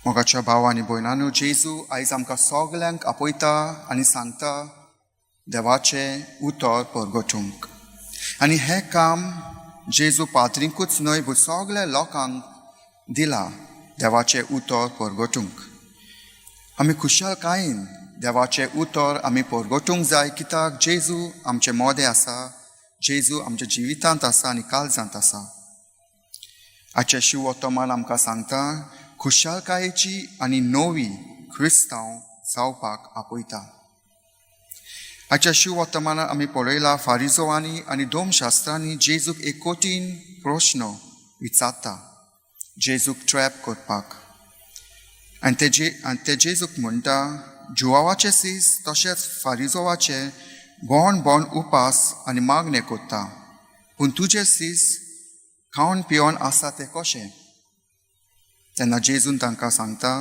मोगाच्या भाव आनी भयणांनो, जेजू आयज आमकां सगल्यांक आपयता आनी सांगता देवाचें उतर परगटूंक. आनी हें काम जेजू पाद्रींकूच न्हय पूण सगल्या लोकांक दिलां देवाचें उतर परगटूंक. आमी खुशालकायेन देवाचें उतर आमी परगटूंक जाय, कित्याक जेजू आमचें मोदें आसा, जेजू आमच्या जिवितांत आसा आनी काळजांत आसा. आजचें शिव वर्तमान आमकां सांगता खुशालकायेची आनी नवी क्रिस्तांव जावपाक आपयता. आजच्या शिव वर्तमानांत आमी पळयला फारिजोवांनी आनी धर्मशास्त्रांनी जेजूक एक कठीण प्रश्न विचारता जेजूक ट्रॅप करपाक. आनी ते जेजूक म्हणटा, जुवावाचे सीस तशेंच फारिजोवाचे बोण उपास आनी मागणे करता, पूण तुजे सीस खावन पिवन आसा तें कशें? तेन्ना जेजून तांकां सांगता,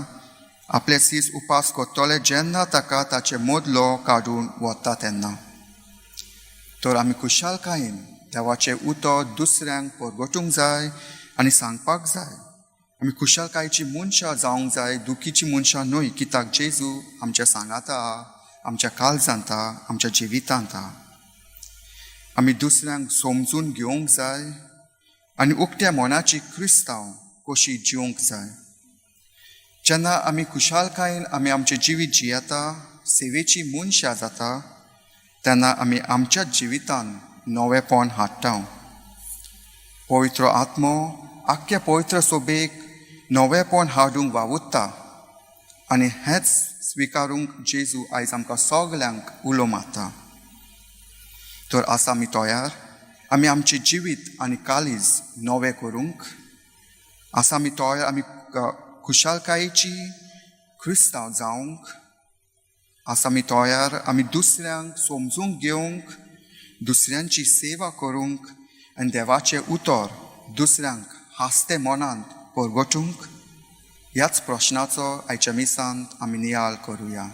आपले सीस उपास करतले जेन्ना ताका ताचे मदलो काडून वता तेन्ना. तर आमी खुशालकायेन देवाचें उतर दुसऱ्यांक परगटूंक जाय आनी सांगपाक जाय. आमी खुशालकायेची मनशां जावंक जाय, दुखीची मनशां न्हय, कित्याक जेजू आमच्या सांगाता, आमच्या काळजांत, आमच्या जिवितांत. आमी दुसऱ्यांक समजून घेवंक जाय आनी उक्त्या मनाची क्रिस्तांव कशी जिवंक जाय. जेन्ना आमी खुशालकायेन आमी आमचें जिवीत जियेता, सेवेची मनशां जाता, तेन्ना आमी आमच्या जिवितांत नवेपण हाडटा. पवित्र आत्मो आख्या पवित्र सोबेक नवेपण हाडूंक वावुरता आनी हेंच स्विकारूंक जेजू आयज आमकां सगल्यांक उलो मारता. तर आसा आमी तयार? आमी आमचें जिवीत आनी काळीज नवें करूंक आसा आमी तयार? आमी खुशालकायेची क्रिस्तांव जावंक आसा आमी तयार? आमी दुसऱ्यांक समजूंक घेवंक, दुसऱ्यांची सेवा करूंक आनी देवाचें उतर दुसऱ्यांक हास्ते मनांत परगटूंक? ह्याच प्रश्नाचो आयच्या मिसांत आमी नियाळ करुया.